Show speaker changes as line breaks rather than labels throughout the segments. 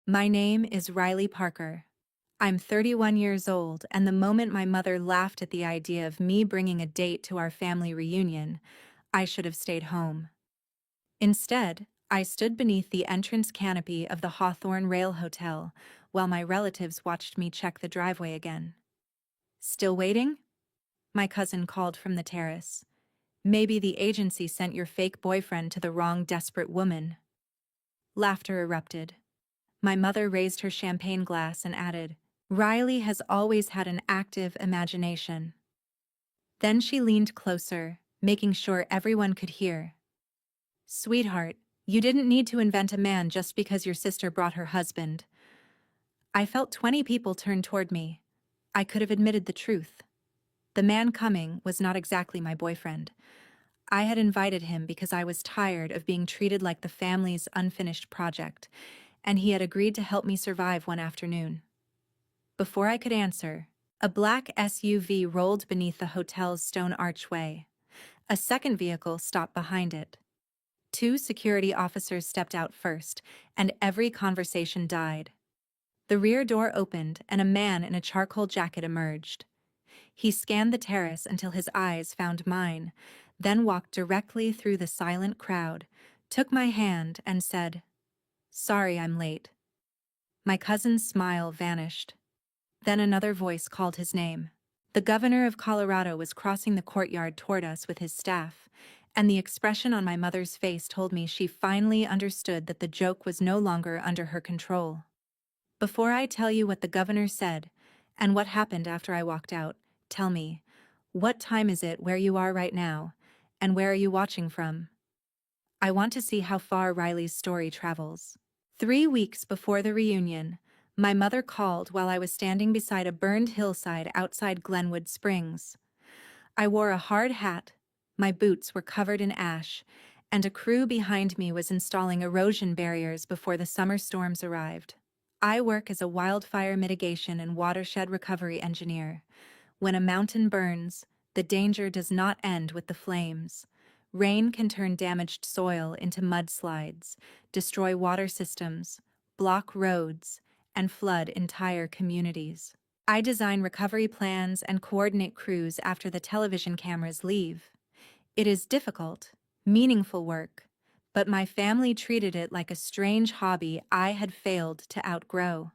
My name is Riley Parker. I'm 31 years old, and the moment my mother laughed at the idea of me bringing a date to our family reunion, I should have stayed home. Instead, I stood beneath the entrance canopy of the Hawthorne Rail Hotel while my relatives watched me check the driveway again. Still waiting? My cousin called from the terrace. Maybe the agency sent your fake boyfriend to the wrong desperate woman. Laughter erupted. My mother raised her champagne glass and added, Riley has always had an active imagination. Then she leaned closer, making sure everyone could hear. Sweetheart, you didn't need to invent a man just because your sister brought her husband. I felt 20 people turn toward me. I could have admitted the truth. The man coming was not exactly my boyfriend. I had invited him because I was tired of being treated like the family's unfinished project, and he had agreed to help me survive one afternoon. Before I could answer, a black SUV rolled beneath the hotel's stone archway. A second vehicle stopped behind it. Two security officers stepped out first, and every conversation died. The rear door opened, and a man in a charcoal jacket emerged. He scanned the terrace until his eyes found mine, then walked directly through the silent crowd, took my hand, and said, Sorry I'm late. My cousin's smile vanished. Then another voice called his name. The governor of Colorado was crossing the courtyard toward us with his staff, and the expression on my mother's face told me she finally understood that the joke was no longer under her control. Before I tell you what the governor said, and what happened after I walked out, tell me, what time is it where you are right now, and where are you watching from? I want to see how far Riley's story travels. 3 weeks before the reunion, my mother called while I was standing beside a burned hillside outside Glenwood Springs. I wore a hard hat, my boots were covered in ash, and a crew behind me was installing erosion barriers before the summer storms arrived. I work as a wildfire mitigation and watershed recovery engineer. When a mountain burns, the danger does not end with the flames. Rain can turn damaged soil into mudslides, destroy water systems, block roads, and flood entire communities. I design recovery plans and coordinate crews after the television cameras leave. It is difficult, meaningful work, but my family treated it like a strange hobby I had failed to outgrow.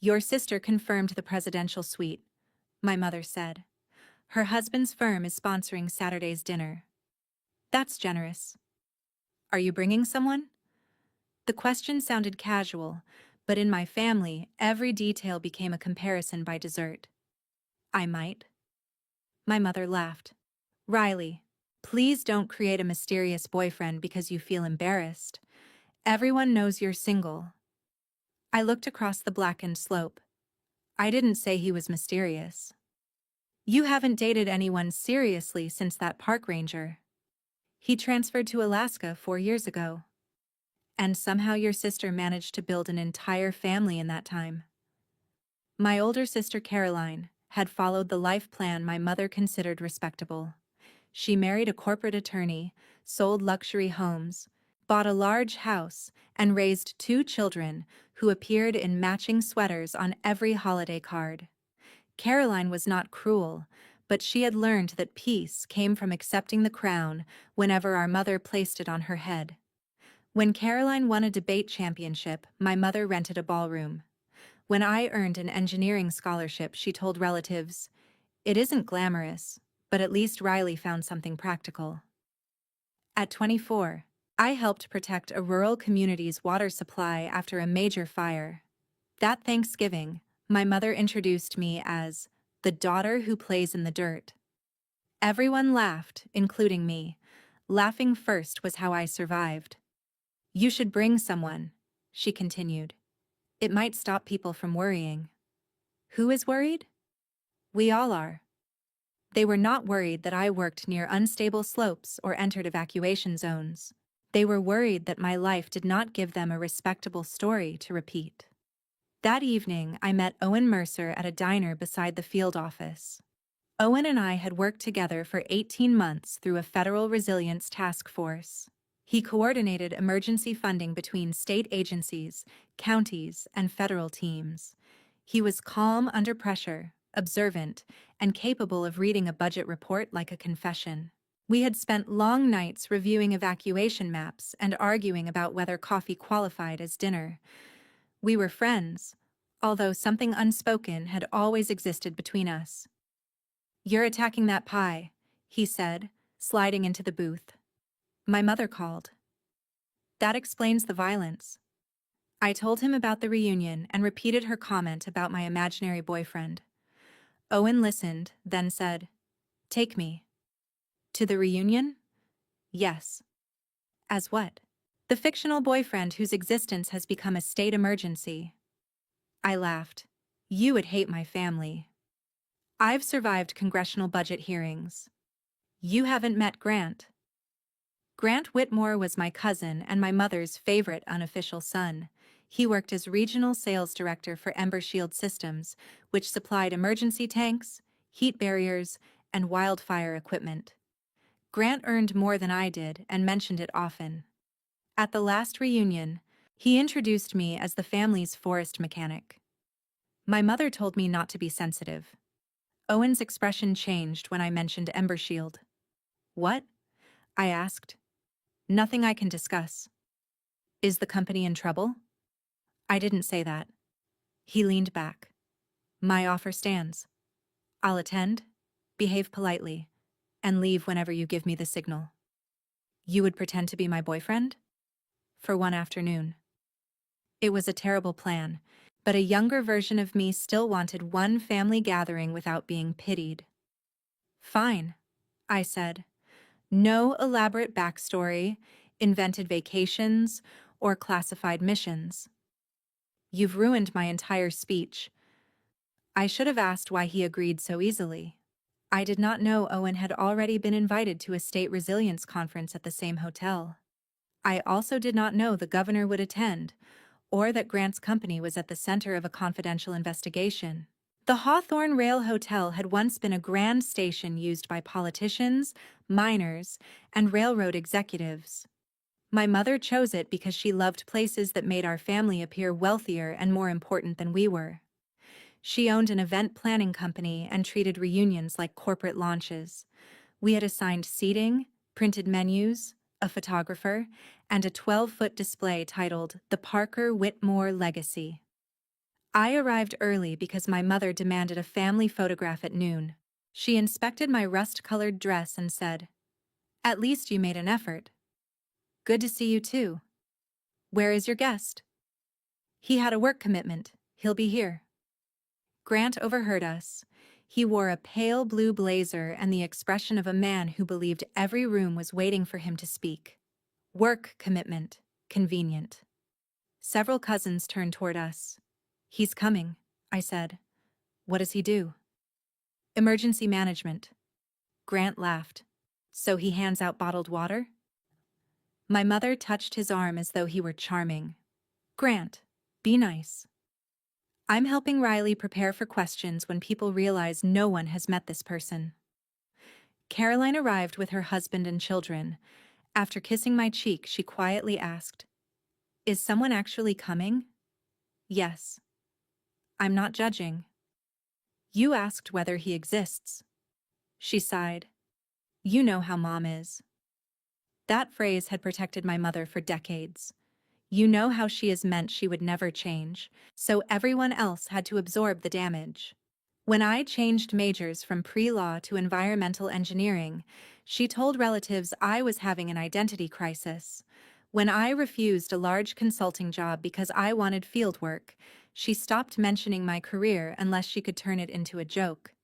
Your sister confirmed the presidential suite, my mother said. Her husband's firm is sponsoring Saturday's dinner. That's generous. Are you bringing someone? The question sounded casual, but in my family, every detail became a comparison by dessert. I might. My mother laughed. Riley, please don't create a mysterious boyfriend because you feel embarrassed. Everyone knows you're single. I looked across the blackened slope. I didn't say he was mysterious. You haven't dated anyone seriously since that park ranger. He transferred to Alaska 4 years ago. And somehow your sister managed to build an entire family in that time. My older sister Caroline had followed the life plan my mother considered respectable. She married a corporate attorney, sold luxury homes, bought a large house, and raised 2 children who appeared in matching sweaters on every holiday card. Caroline was not cruel, but she had learned that peace came from accepting the crown whenever our mother placed it on her head. When Caroline won a debate championship, my mother rented a ballroom. When I earned an engineering scholarship, she told relatives, "It isn't glamorous, but at least Riley found something practical." At 24, I helped protect a rural community's water supply after a major fire. That Thanksgiving, my mother introduced me as the daughter who plays in the dirt. Everyone laughed, including me. Laughing first was how I survived. You should bring someone, she continued. It might stop people from worrying. Who is worried? We all are. They were not worried that I worked near unstable slopes or entered evacuation zones. They were worried that my life did not give them a respectable story to repeat. That evening, I met Owen Mercer at a diner beside the field office. Owen and I had worked together for 18 months through a federal resilience task force. He coordinated emergency funding between state agencies, counties, and federal teams. He was calm under pressure, observant, and capable of reading a budget report like a confession. We had spent long nights reviewing evacuation maps and arguing about whether coffee qualified as dinner. We were friends, although something unspoken had always existed between us. "You're attacking that pie," he said, sliding into the booth. "My mother called." "That explains the violence." I told him about the reunion and repeated her comment about my imaginary boyfriend. Owen listened, then said, "Take me." "To the reunion?" "Yes." "As what?" "The fictional boyfriend whose existence has become a state emergency." I laughed. "You would hate my family." "I've survived congressional budget hearings." "You haven't met Grant." Grant Whitmore was my cousin and my mother's favorite unofficial son. He worked as regional sales director for Ember Shield Systems, which supplied emergency tanks, heat barriers, and wildfire equipment. Grant earned more than I did and mentioned it often. At the last reunion, he introduced me as the family's forest mechanic. My mother told me not to be sensitive. Owen's expression changed when I mentioned Ember Shield. "What?" I asked. "Nothing I can discuss." "Is the company in trouble?" I didn't say that. He leaned back. "My offer stands. I'll attend, behave politely, and leave whenever you give me the signal." "You would pretend to be my boyfriend?" "For one afternoon." It was a terrible plan, but a younger version of me still wanted one family gathering without being pitied. "Fine," I said. "No elaborate backstory, invented vacations, or classified missions." "You've ruined my entire speech." I should have asked why he agreed so easily. I did not know Owen had already been invited to a state resilience conference at the same hotel. I also did not know the governor would attend, or that Grant's company was at the center of a confidential investigation. The Hawthorne Rail Hotel had once been a grand station used by politicians, miners, and railroad executives. My mother chose it because she loved places that made our family appear wealthier and more important than we were. She owned an event planning company and treated reunions like corporate launches. We had assigned seating, printed menus, a photographer, and a 12-foot display titled The Parker Whitmore Legacy. I arrived early because my mother demanded a family photograph at noon. She inspected my rust-colored dress and said, "At least you made an effort." "Good to see you too." "Where is your guest?" "He had a work commitment. He'll be here." Grant overheard us. He wore a pale blue blazer and the expression of a man who believed every room was waiting for him to speak. Work commitment. Convenient. Several cousins turned toward us. "He's coming," I said. "What does he do?" "Emergency management." Grant laughed. "So he hands out bottled water?" My mother touched his arm as though he were charming. "Grant, be nice." I'm helping Riley prepare for questions when people realize no one has met this person. Caroline arrived with her husband and children. After kissing my cheek, she quietly asked, "Is someone actually coming?" "Yes." "I'm not judging." "You asked whether he exists." She sighed. "You know how Mom is." That phrase had protected my mother for decades. You know how she is meant she would never change, so everyone else had to absorb the damage. When I changed majors from pre-law to environmental engineering, she told relatives I was having an identity crisis. When I refused a large consulting job because I wanted field work, she stopped mentioning my career unless she could turn it into a joke.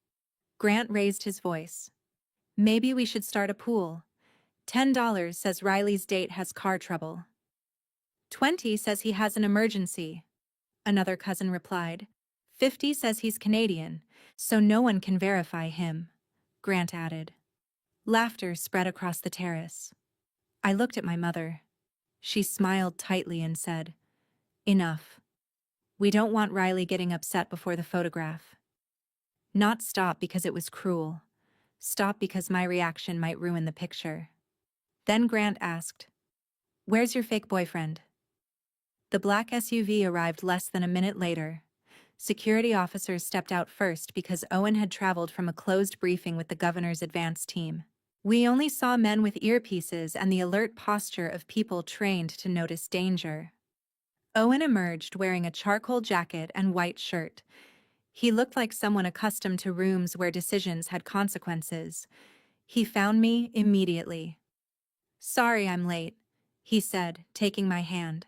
Grant raised his voice. "Maybe we should start a pool. $10 says Riley's date has car trouble. 20 says he has an emergency," another cousin replied. 50 says he's Canadian, so no one can verify him, Grant added. Laughter spread across the terrace. I looked at my mother. She smiled tightly and said, "Enough. We don't want Riley getting upset before the photograph." Not stop because it was cruel. Stop because my reaction might ruin the picture. Then Grant asked, Where's your fake boyfriend? The black SUV arrived less than a minute later. Security officers stepped out first because Owen had traveled from a closed briefing with the governor's advance team. We only saw men with earpieces and the alert posture of people trained to notice danger. Owen emerged wearing a charcoal jacket and white shirt. He looked like someone accustomed to rooms where decisions had consequences. He found me immediately. "Sorry I'm late," he said, taking my hand.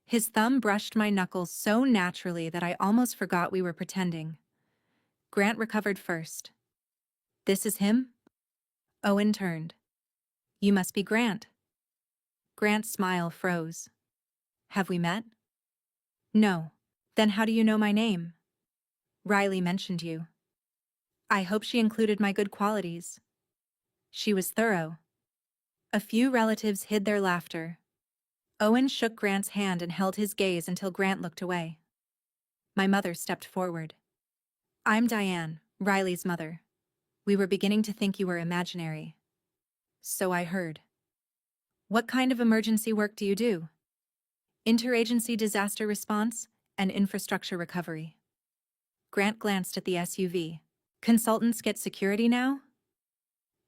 His thumb brushed my knuckles so naturally that I almost forgot we were pretending. Grant recovered first. "This is him?" Owen turned. "You must be Grant." Grant's smile froze. "Have we met?" "No." "Then how do you know my name?" "Riley mentioned you." "I hope she included my good qualities." "She was thorough." A few relatives hid their laughter. Owen shook Grant's hand and held his gaze until Grant looked away. My mother stepped forward. "I'm Diane, Riley's mother. We were beginning to think you were imaginary." "So I heard." "What kind of emergency work do you do?" "Interagency disaster response and infrastructure recovery." Grant glanced at the SUV. "Consultants get security now?"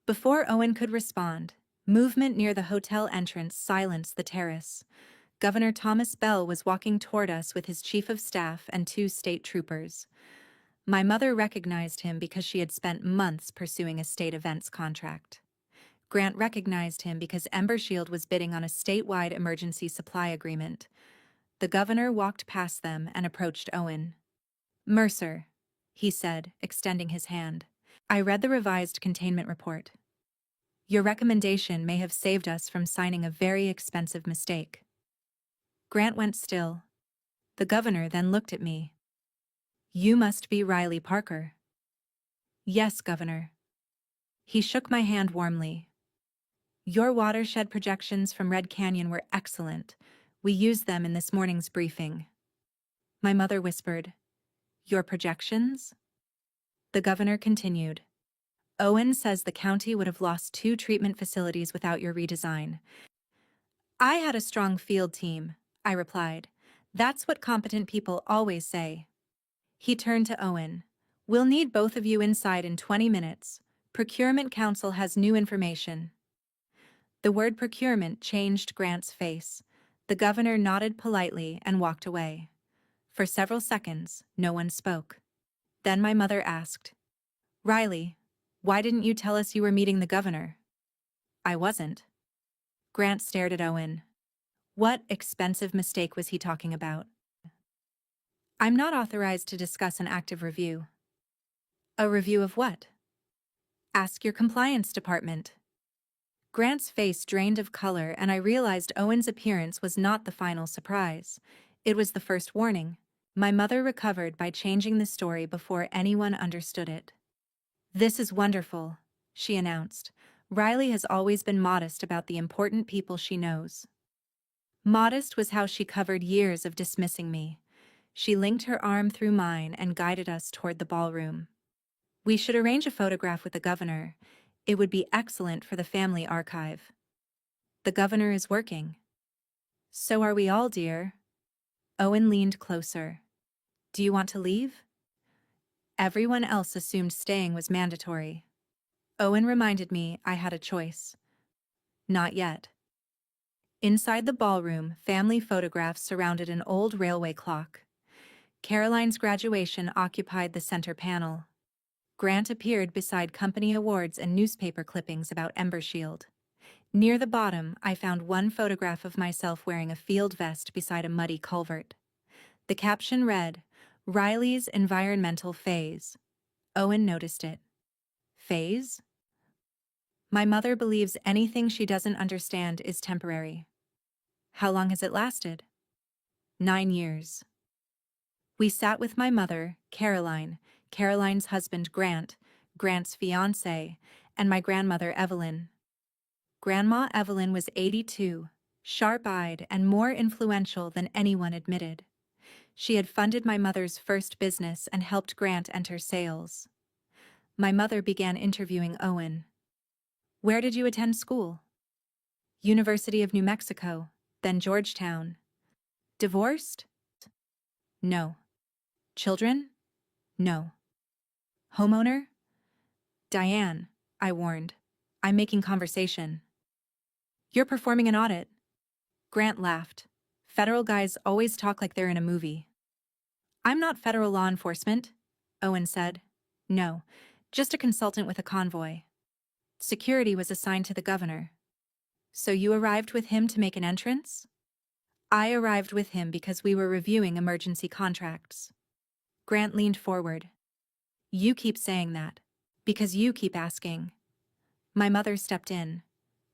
Before Owen could respond, movement near the hotel entrance silenced the terrace. Governor Thomas Bell was walking toward us with his chief of staff and 2 state troopers. My mother recognized him because she had spent months pursuing a state events contract. Grant recognized him because Embershield was bidding on a statewide emergency supply agreement. The governor walked past them and approached Owen. "Mercer," he said, extending his hand. "I read the revised containment report. Your recommendation may have saved us from signing a very expensive mistake." Grant went still. The governor then looked at me. "You must be Riley Parker." "Yes, Governor." He shook my hand warmly. "Your watershed projections from Red Canyon were excellent. We used them in this morning's briefing." My mother whispered, "Your projections?" The governor continued. "Owen says the county would have lost 2 treatment facilities without your redesign." "I had a strong field team," I replied. "That's what competent people always say." He turned to Owen. "We'll need both of you inside in 20 minutes. Procurement Council has new information." The word procurement changed Grant's face. The governor nodded politely and walked away. For several seconds, no one spoke. Then my mother asked, "Riley, why didn't you tell us you were meeting the governor?" "I wasn't." Grant stared at Owen. What expensive mistake was he talking about? "I'm not authorized to discuss an active review." "A review of what?" "Ask your compliance department." Grant's face drained of color, and I realized Owen's appearance was not the final surprise. It was the first warning. My mother recovered by changing the story before anyone understood it. "This is wonderful," she announced. "Riley has always been modest about the important people she knows." Modest was how she covered years of dismissing me. She linked her arm through mine and guided us toward the ballroom. "We should arrange a photograph with the governor. It would be excellent for the family archive." "The governor is working." "So are we all, dear." Owen leaned closer. "Do you want to leave?" Everyone else assumed staying was mandatory. Owen reminded me I had a choice. Not yet. Inside the ballroom, family photographs surrounded an old railway clock. Caroline's graduation occupied the center panel. Grant appeared beside company awards and newspaper clippings about Embershield. Near the bottom, I found one photograph of myself wearing a field vest beside a muddy culvert. The caption read, "Riley's environmental phase." Owen noticed it. Phase? My mother believes anything she doesn't understand is temporary. How long has it lasted? 9 years. We sat with my mother, Caroline, Caroline's husband Grant, Grant's fiancé, and my grandmother Evelyn. Grandma Evelyn was 82, sharp-eyed and more influential than anyone admitted. She had funded my mother's first business and helped Grant enter sales. My mother began interviewing Owen. "Where did you attend school?" University of New Mexico, then Georgetown. Divorced? No. Children? No. Homeowner? Diane, I warned. I'm making conversation. You're performing an audit. Grant laughed. Federal guys always talk like they're in a movie. I'm not federal law enforcement, Owen said. No, just a consultant with a convoy. Security was assigned to the governor. So you arrived with him to make an entrance? I arrived with him because we were reviewing emergency contracts. Grant leaned forward. You keep saying that. Because you keep asking. My mother stepped in.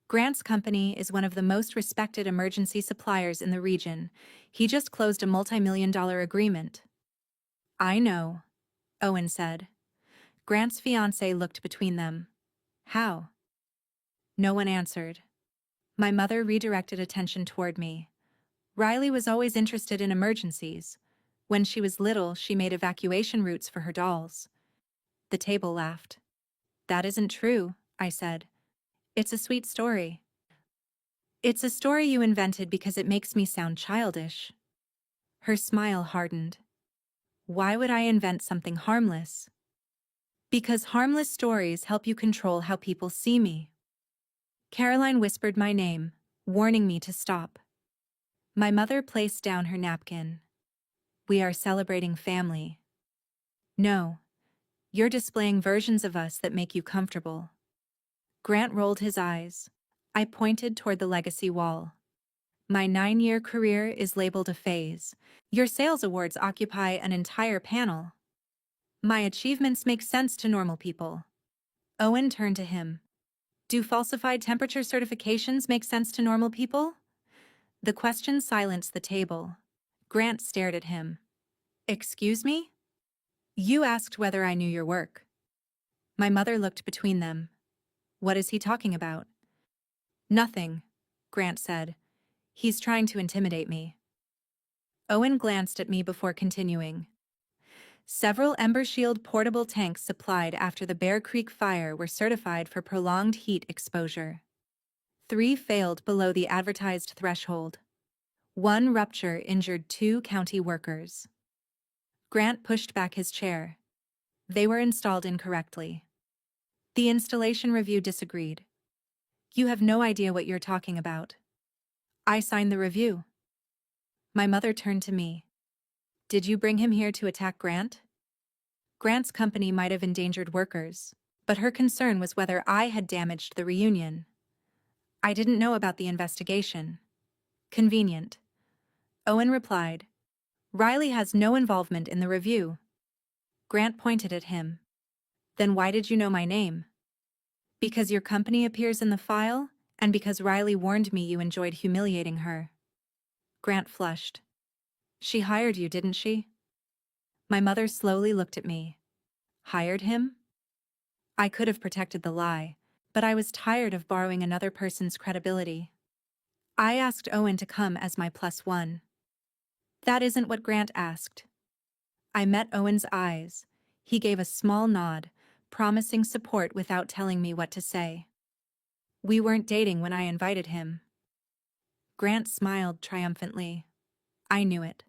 Grant's company is one of the most respected emergency suppliers in the region. He just closed a multi-million-dollar agreement. I know, Owen said. Grant's fiancé looked between them. How? No one answered. My mother redirected attention toward me. Riley was always interested in emergencies. When she was little, she made evacuation routes for her dolls. The table laughed. That isn't true, I said. It's a sweet story. It's a story you invented because it makes me sound childish. Her smile hardened. Why would I invent something harmless? Because harmless stories help you control how people see me. Caroline whispered my name, warning me to stop. My mother placed down her napkin. We are celebrating family. No, you're displaying versions of us that make you comfortable. Grant rolled his eyes. I pointed toward the legacy wall. My 9-year career is labeled a phase. Your sales awards occupy an entire panel. My achievements make sense to normal people. Owen turned to him. Do falsified temperature certifications make sense to normal people? The question silenced the table. Grant stared at him. Excuse me? You asked whether I knew your work. My mother looked between them. What is he talking about? Nothing, Grant said. He's trying to intimidate me. Owen glanced at me before continuing. Several Ember Shield portable tanks supplied after the Bear Creek fire were certified for prolonged heat exposure. 3 failed below the advertised threshold. 1 rupture injured 2 county workers. Grant pushed back his chair. They were installed incorrectly. The installation review disagreed. You have no idea what you're talking about. I signed the review. My mother turned to me. Did you bring him here to attack Grant? Grant's company might have endangered workers, but her concern was whether I had damaged the reunion. I didn't know about the investigation. Convenient. Owen replied. Riley has no involvement in the review. Grant pointed at him. Then why did you know my name? Because your company appears in the file, and because Riley warned me you enjoyed humiliating her. Grant flushed. She hired you, didn't she? My mother slowly looked at me. Hired him? I could have protected the lie, but I was tired of borrowing another person's credibility. I asked Owen to come as my +1. That isn't what Grant asked. I met Owen's eyes. He gave a small nod, promising support without telling me what to say. We weren't dating when I invited him. Grant smiled triumphantly. I knew it.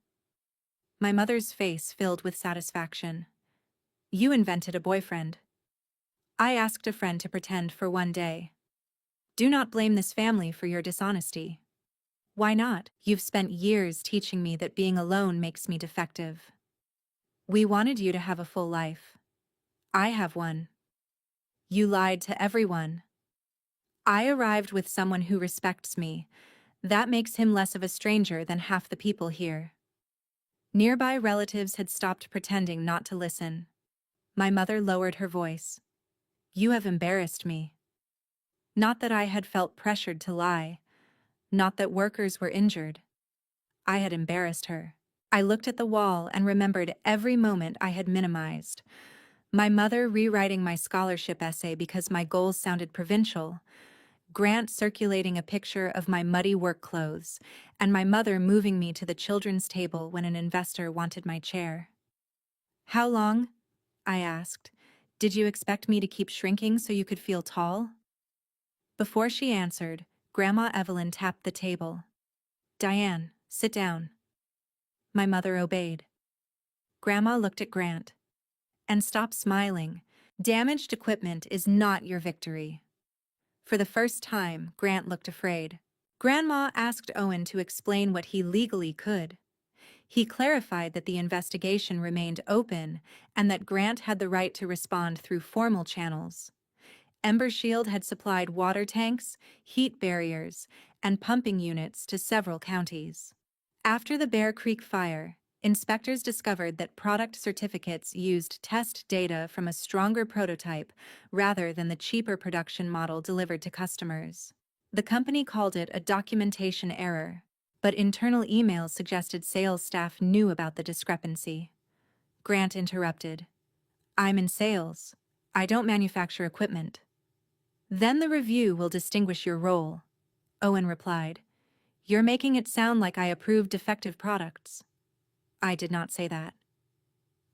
My mother's face filled with satisfaction. You invented a boyfriend. I asked a friend to pretend for 1 day. Do not blame this family for your dishonesty. Why not? You've spent years teaching me that being alone makes me defective. We wanted you to have a full life. I have one. You lied to everyone. I arrived with someone who respects me. That makes him less of a stranger than half the people here. Nearby relatives had stopped pretending not to listen. My mother lowered her voice. You have embarrassed me. Not that I had felt pressured to lie. Not that workers were injured. I had embarrassed her. I looked at the wall and remembered every moment I had minimized. My mother rewriting my scholarship essay because my goals sounded provincial, Grant circulating a picture of my muddy work clothes, and my mother moving me to the children's table when an investor wanted my chair. How long? I asked. Did you expect me to keep shrinking so you could feel tall? Before she answered, Grandma Evelyn tapped the table. "Diane, sit down." My mother obeyed. Grandma looked at Grant and stopped smiling. "Damaged equipment is not your victory." For the first time, Grant looked afraid. Grandma asked Owen to explain what he legally could. He clarified that the investigation remained open and that Grant had the right to respond through formal channels. Embershield had supplied water tanks, heat barriers, and pumping units to several counties. After the Bear Creek fire, inspectors discovered that product certificates used test data from a stronger prototype rather than the cheaper production model delivered to customers. The company called it a documentation error, but internal emails suggested sales staff knew about the discrepancy. Grant interrupted. "I'm in sales. I don't manufacture equipment." "Then the review will distinguish your role," Owen replied. "You're making it sound like I approve defective products." "I did not say that."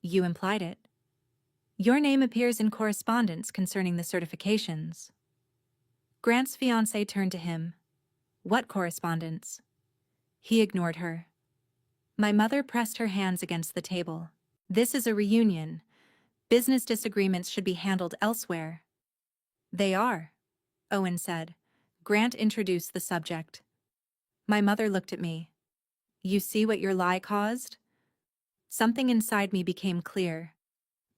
"You implied it." "Your name appears in correspondence concerning the certifications." Grant's fiancée turned to him. "What correspondence?" He ignored her. My mother pressed her hands against the table. "This is a reunion. Business disagreements should be handled elsewhere." "They are," Owen said. Grant introduced the subject. My mother looked at me. "You see what your lie caused?" Something inside me became clear.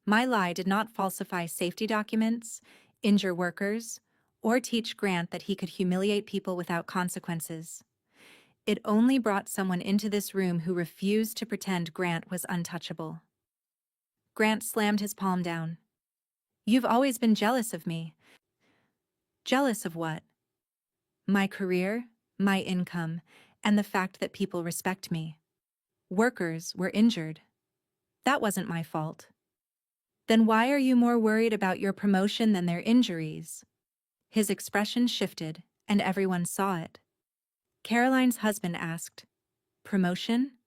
My lie did not falsify safety documents, injure workers, or teach Grant that he could humiliate people without consequences. It only brought someone into this room who refused to pretend Grant was untouchable. Grant slammed his palm down. "You've always been jealous of me." "Jealous of what?" "My career, my income, and the fact that people respect me. Workers were injured. That wasn't my fault." "Then why are you more worried about your promotion than their injuries?" His expression shifted, and everyone saw it. Caroline's husband asked, "Promotion?"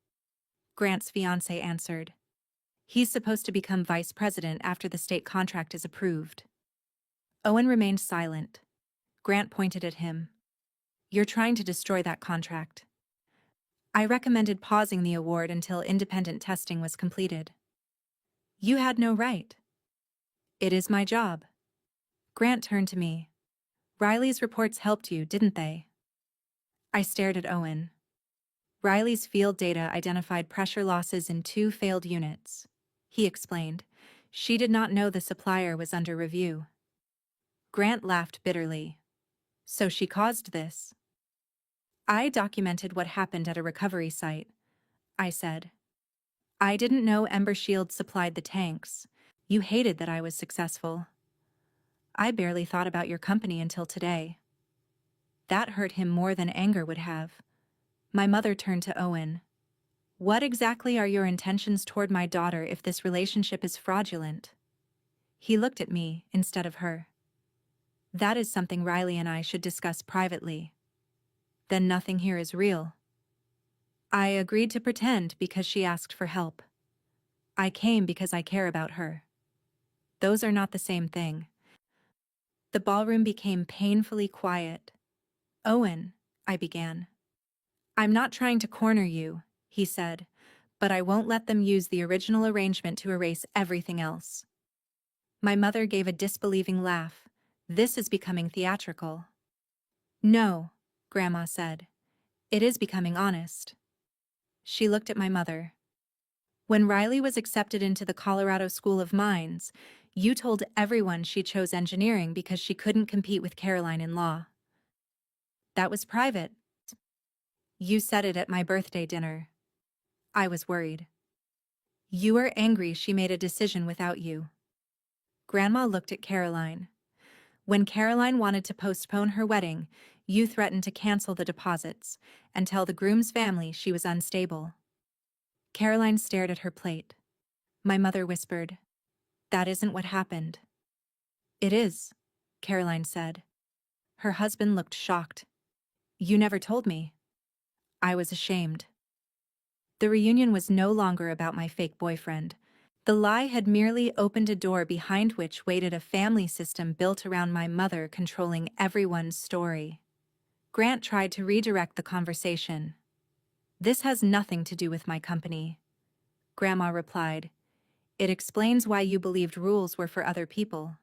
Grant's fiancée answered, "He's supposed to become vice president after the state contract is approved." Owen remained silent. Grant pointed at him. "You're trying to destroy that contract." "I recommended pausing the award until independent testing was completed." "You had no right." "It is my job." Grant turned to me. "Riley's reports helped you, didn't they?" I stared at Owen. "Riley's field data identified pressure losses in 2 failed units," he explained. "She did not know the supplier was under review." Grant laughed bitterly. "So she caused this?" "I documented what happened at a recovery site," I said. "I didn't know Embershield supplied the tanks. You hated that I was successful." "I barely thought about your company until today." That hurt him more than anger would have. My mother turned to Owen. "What exactly are your intentions toward my daughter if this relationship is fraudulent?" He looked at me instead of her. "That is something Riley and I should discuss privately." "Then nothing here is real." "I agreed to pretend because she asked for help. I came because I care about her." "Those are not the same thing." The ballroom became painfully quiet. "Owen," I began. "I'm not trying to corner you," he said, "but I won't let them use the original arrangement to erase everything else." My mother gave a disbelieving laugh. "This is becoming theatrical." "No," Grandma said. "It is becoming honest." She looked at my mother. "When Riley was accepted into the Colorado School of Mines, you told everyone she chose engineering because she couldn't compete with Caroline in law." "That was private." "You said it at my birthday dinner." I was worried. "You were angry she made a decision without you." Grandma looked at Caroline. "When Caroline wanted to postpone her wedding, you threatened to cancel the deposits and tell the groom's family she was unstable." Caroline stared at her plate. My mother whispered, "That isn't what happened." "It is," Caroline said. Her husband looked shocked. "You never told me." I was ashamed. The reunion was no longer about my fake boyfriend. The lie had merely opened a door behind which waited a family system built around my mother controlling everyone's story. Grant tried to redirect the conversation. "This has nothing to do with my company," Grandma replied. "It explains why you believed rules were for other people."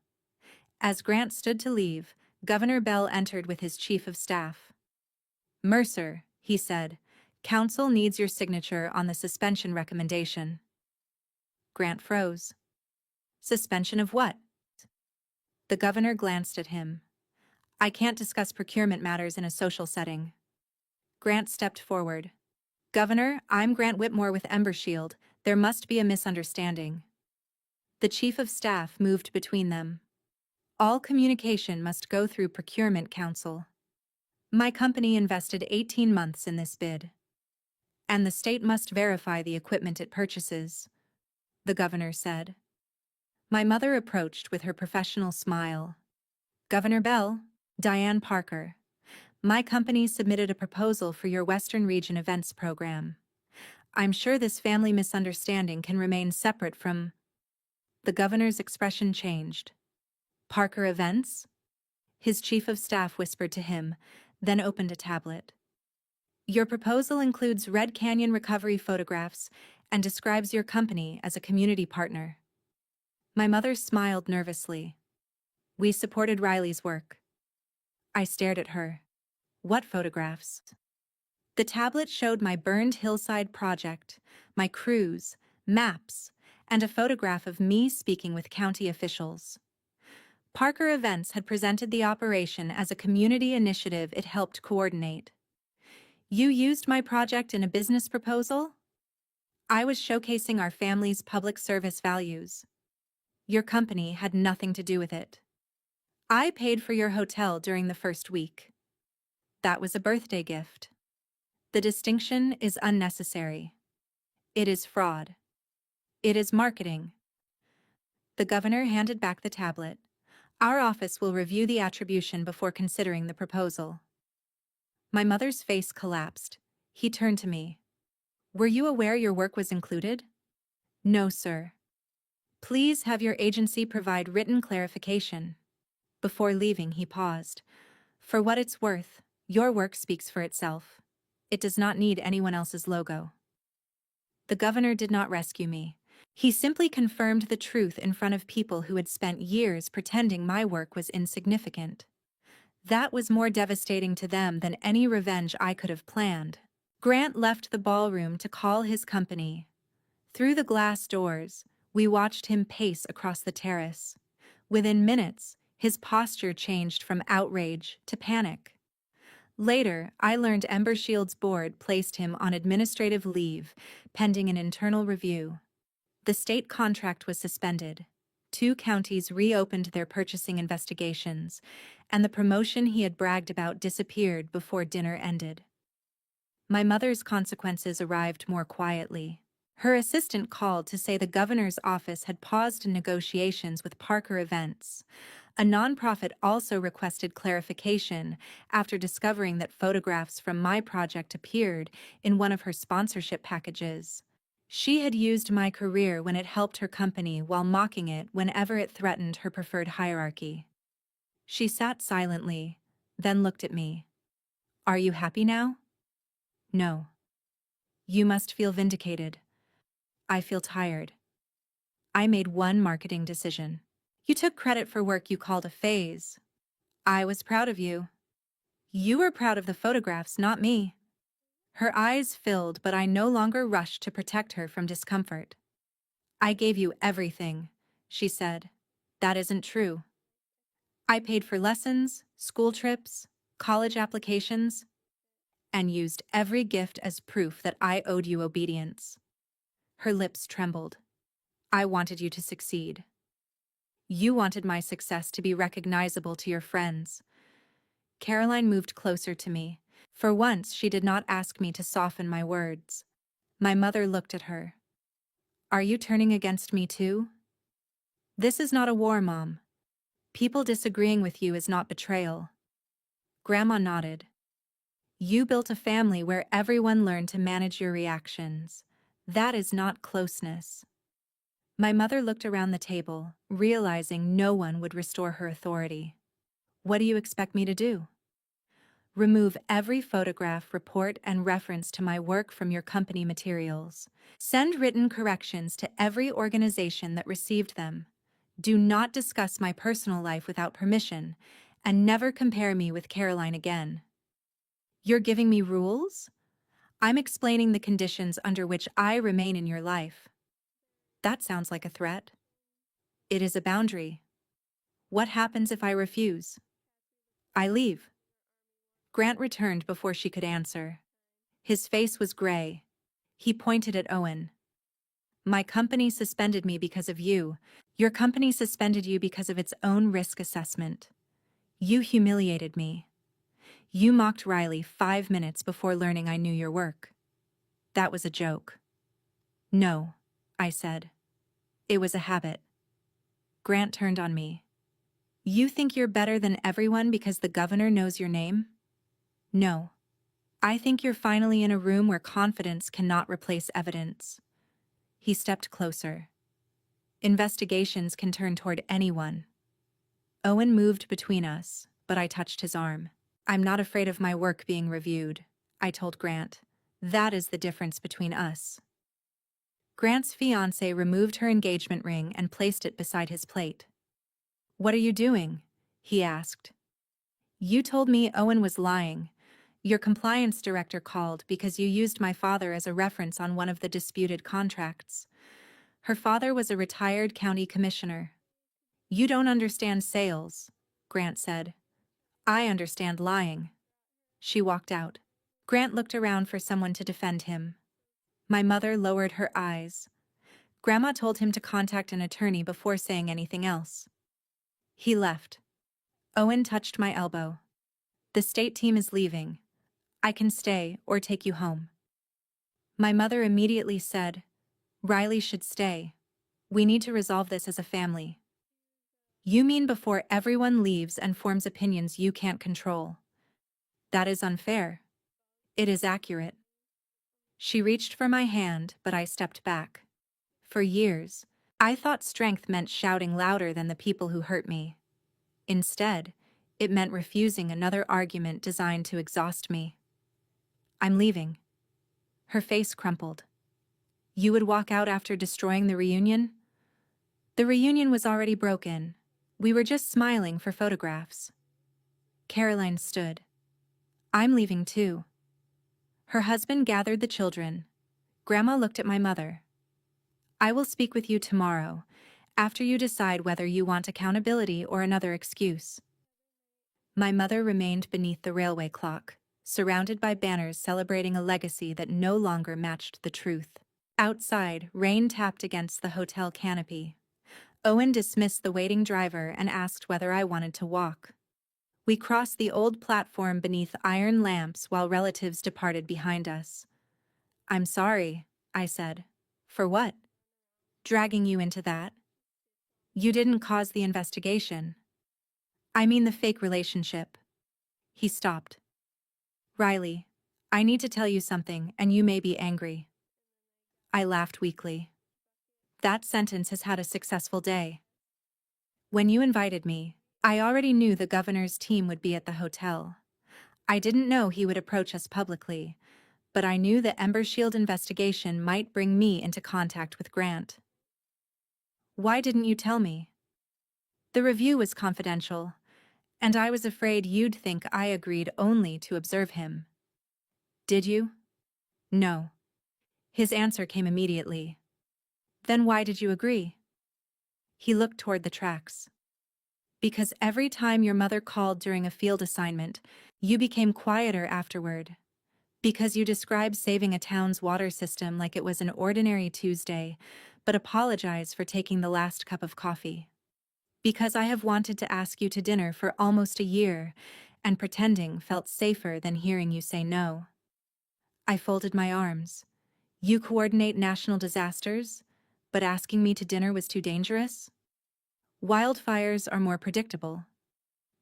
As Grant stood to leave, Governor Bell entered with his chief of staff. "Mercer," he said, "Council needs your signature on the suspension recommendation." Grant froze. "Suspension of what?" The governor glanced at him. "I can't discuss procurement matters in a social setting." Grant stepped forward. "Governor, I'm Grant Whitmore with Embershield. There must be a misunderstanding." The chief of staff moved between them. "All communication must go through Procurement Council. My company invested 18 months in this bid. And the state must verify the equipment it purchases," the governor said. My mother approached with her professional smile. "Governor Bell, Diane Parker. My company submitted a proposal for your Western Region events program. I'm sure this family misunderstanding can remain separate from—" The governor's expression changed. "Parker Events?" His chief of staff whispered to him, then opened a tablet. "Your proposal includes Red Canyon recovery photographs and describes your company as a community partner." My mother smiled nervously. "We supported Riley's work." I stared at her. "What photographs?" The tablet showed my burned hillside project, my crews, maps, and a photograph of me speaking with county officials. Parker Events had presented the operation as a community initiative it helped coordinate. "You used my project in a business proposal?" "I was showcasing our family's public service values." "Your company had nothing to do with it." "I paid for your hotel during the first week." "That was a birthday gift." The distinction is unnecessary. It is fraud. It is marketing. The governor handed back the tablet. "Our office will review the attribution before considering the proposal." My mother's face collapsed. He turned to me. "Were you aware your work was included?" "No, sir." "Please have your agency provide written clarification." Before leaving, he paused. "For what it's worth, your work speaks for itself. It does not need anyone else's logo." The governor did not rescue me. He simply confirmed the truth in front of people who had spent years pretending my work was insignificant. That was more devastating to them than any revenge I could have planned. Grant left the ballroom to call his company. Through the glass doors, we watched him pace across the terrace. Within minutes, his posture changed from outrage to panic. Later, I learned Embershield's board placed him on administrative leave, pending an internal review. The state contract was suspended. 2 counties reopened their purchasing investigations, and the promotion he had bragged about disappeared before dinner ended. My mother's consequences arrived more quietly. Her assistant called to say the governor's office had paused negotiations with Parker Events. A nonprofit also requested clarification after discovering that photographs from my project appeared in one of her sponsorship packages. She had used my career when it helped her company while mocking it whenever it threatened her preferred hierarchy. She sat silently, then looked at me. "Are you happy now?" "No." "You must feel vindicated." "I feel tired." I made one marketing decision. "You took credit for work you called a phase." "I was proud of you." "You were proud of the photographs, not me." Her eyes filled, but I no longer rushed to protect her from discomfort. "I gave you everything," she said. "That isn't true." "I paid for lessons, school trips, college applications, and used every gift as proof that I owed you obedience." Her lips trembled. "I wanted you to succeed. You wanted my success to be recognizable to your friends." Caroline moved closer to me. For once, she did not ask me to soften my words. My mother looked at her. "Are you turning against me too?" "This is not a war, Mom. People disagreeing with you is not betrayal." Grandma nodded. "You built a family where everyone learned to manage your reactions. That is not closeness." My mother looked around the table, realizing no one would restore her authority. "What do you expect me to do?" Remove every photograph, report, and reference to my work from your company materials. Send written corrections to every organization that received them. Do not discuss my personal life without permission, and never compare me with Caroline again. You're giving me rules? I'm explaining the conditions under which I remain in your life. That sounds like a threat. It is a boundary. What happens if I refuse? I leave. Grant returned before she could answer. His face was gray. He pointed at Owen. My company suspended me because of you. Your company suspended you because of its own risk assessment. You humiliated me. You mocked Riley 5 minutes before learning I knew your work. That was a joke. No, I said. It was a habit. Grant turned on me. You think you're better than everyone because the governor knows your name? No. I think you're finally in a room where confidence cannot replace evidence. He stepped closer. Investigations can turn toward anyone. Owen moved between us, but I touched his arm. I'm not afraid of my work being reviewed, I told Grant. That is the difference between us. Grant's fiancée removed her engagement ring and placed it beside his plate. What are you doing? He asked. You told me Owen was lying. Your compliance director called because you used my father as a reference on one of the disputed contracts. Her father was a retired county commissioner. You don't understand sales, Grant said. I understand lying. She walked out. Grant looked around for someone to defend him. My mother lowered her eyes. Grandma told him to contact an attorney before saying anything else. He left. Owen touched my elbow. The state team is leaving. I can stay or take you home. My mother immediately said, Riley should stay. We need to resolve this as a family. You mean before everyone leaves and forms opinions you can't control? That is unfair. It is accurate. She reached for my hand, but I stepped back. For years, I thought strength meant shouting louder than the people who hurt me. Instead, it meant refusing another argument designed to exhaust me. I'm leaving. Her face crumpled. You would walk out after destroying the reunion? The reunion was already broken. We were just smiling for photographs. Caroline stood. I'm leaving too. Her husband gathered the children. Grandma looked at my mother. I will speak with you tomorrow, after you decide whether you want accountability or another excuse. My mother remained beneath the railway clock, surrounded by banners celebrating a legacy that no longer matched the truth. Outside, rain tapped against the hotel canopy. Owen dismissed the waiting driver and asked whether I wanted to walk. We crossed the old platform beneath iron lamps while relatives departed behind us. I'm sorry, I said. For what? Dragging you into that? You didn't cause the investigation. I mean the fake relationship. He stopped. Riley, I need to tell you something, and you may be angry. I laughed weakly. That sentence has had a successful day. When you invited me, I already knew the governor's team would be at the hotel. I didn't know he would approach us publicly, but I knew the Ember Shield investigation might bring me into contact with Grant. Why didn't you tell me? The review was confidential, and I was afraid you'd think I agreed only to observe him. Did you? No. His answer came immediately. Then why did you agree? He looked toward the tracks. Because every time your mother called during a field assignment, you became quieter afterward. Because you described saving a town's water system like it was an ordinary Tuesday, but apologized for taking the last cup of coffee. Because I have wanted to ask you to dinner for almost a year, and pretending felt safer than hearing you say no. I folded my arms. You coordinate national disasters, but asking me to dinner was too dangerous? Wildfires are more predictable.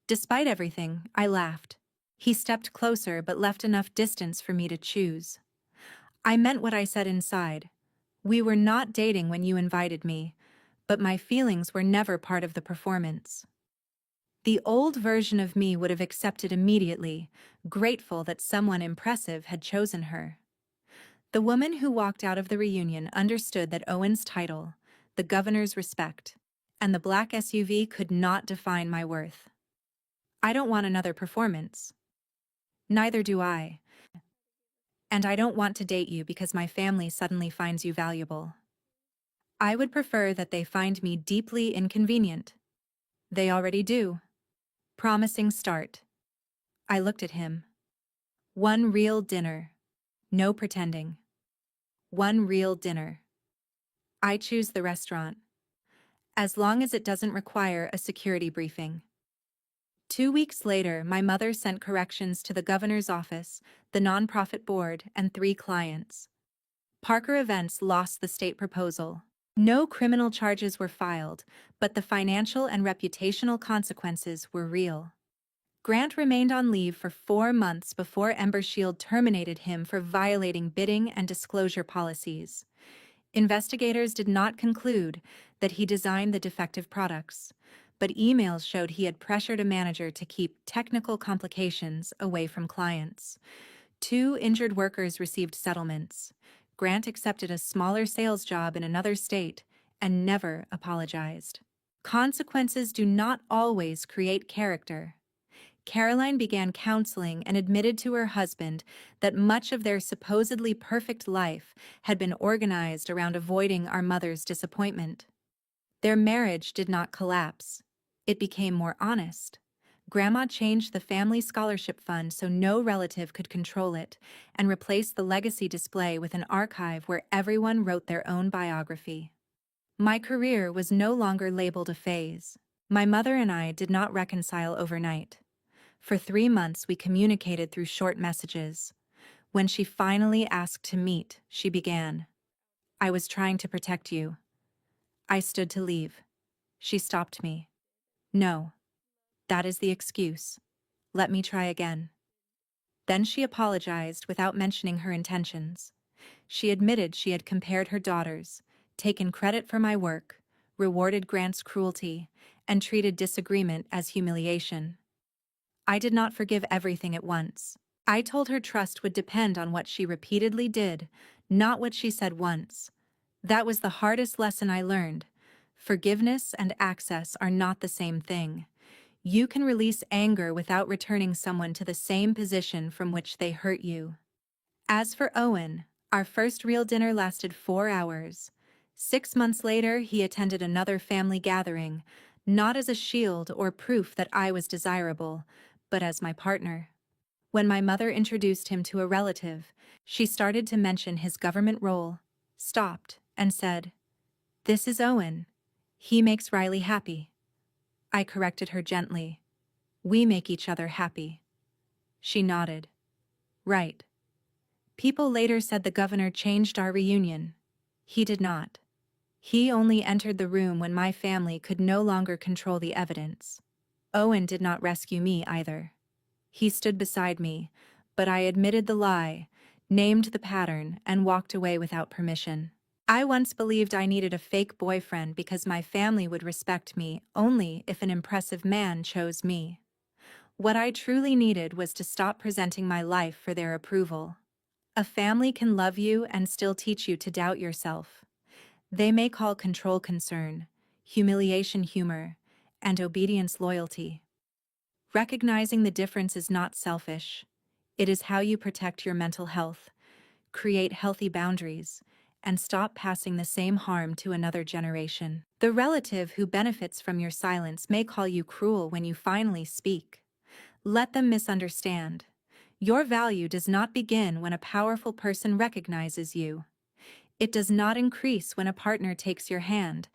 Despite everything, I laughed. He stepped closer but left enough distance for me to choose. I meant what I said inside. We were not dating when you invited me, but my feelings were never part of the performance. The old version of me would have accepted immediately, grateful that someone impressive had chosen her. The woman who walked out of the reunion understood that Owen's title, the governor's respect, and the black SUV could not define my worth. I don't want another performance. Neither do I. And I don't want to date you because my family suddenly finds you valuable. I would prefer that they find me deeply inconvenient. They already do. Promising start. I looked at him. One real dinner. No pretending. One real dinner. I choose the restaurant. As long as it doesn't require a security briefing. 2 weeks later, my mother sent corrections to the governor's office, the nonprofit board, and 3 clients. Parker Events lost the state proposal. No criminal charges were filed, but the financial and reputational consequences were real. Grant remained on leave for 4 months before Embershield terminated him for violating bidding and disclosure policies. Investigators did not conclude that he designed the defective products, but emails showed he had pressured a manager to keep technical complications away from clients. 2 injured workers received settlements. Grant accepted a smaller sales job in another state and never apologized. Consequences do not always create character. Caroline began counseling and admitted to her husband that much of their supposedly perfect life had been organized around avoiding our mother's disappointment. Their marriage did not collapse. It became more honest. Grandma changed the family scholarship fund so no relative could control it, and replaced the legacy display with an archive where everyone wrote their own biography. My career was no longer labeled a phase. My mother and I did not reconcile overnight. For 3 months we communicated through short messages. When she finally asked to meet, she began. I was trying to protect you. I stood to leave. She stopped me. No. That is the excuse. Let me try again. Then she apologized without mentioning her intentions. She admitted she had compared her daughters, taken credit for my work, rewarded Grant's cruelty, and treated disagreement as humiliation. I did not forgive everything at once. I told her trust would depend on what she repeatedly did, not what she said once. That was the hardest lesson I learned. Forgiveness and access are not the same thing. You can release anger without returning someone to the same position from which they hurt you. As for Owen, our first real dinner lasted 4 hours. 6 months later, he attended another family gathering, not as a shield or proof that I was desirable, but as my partner. When my mother introduced him to a relative, she started to mention his government role, stopped, and said, "This is Owen. He makes Riley happy." I corrected her gently. "We make each other happy." She nodded. "Right." People later said the governor changed our reunion. He did not. He only entered the room when my family could no longer control the evidence. Owen did not rescue me either. He stood beside me, but I admitted the lie, named the pattern, and walked away without permission. I once believed I needed a fake boyfriend because my family would respect me only if an impressive man chose me. What I truly needed was to stop presenting my life for their approval. A family can love you and still teach you to doubt yourself. They may call control concern, humiliation humor, and obedience loyalty. Recognizing the difference is not selfish. It is how you protect your mental health, create healthy boundaries, and stop passing the same harm to another generation. The relative who benefits from your silence may call you cruel when you finally speak. Let them misunderstand. Your value does not begin when a powerful person recognizes you. It does not increase when a partner takes your hand,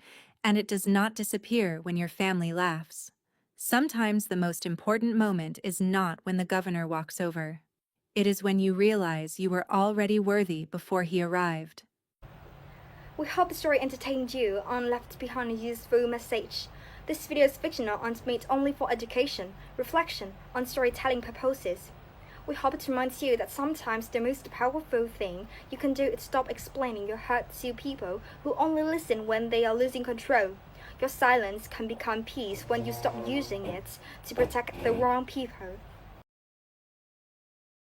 and it does not disappear when your family laughs. Sometimes the most important moment is not when the governor walks over. It is when you realize you were already worthy before he arrived.
We hope the story entertained you and left behind a useful message. This video is fictional and made only for education, reflection, and storytelling purposes. We hope it reminds you that sometimes the most powerful thing you can do is stop explaining your hurt to people who only listen when they are losing control. Your silence can become peace when you stop using it to protect the wrong people.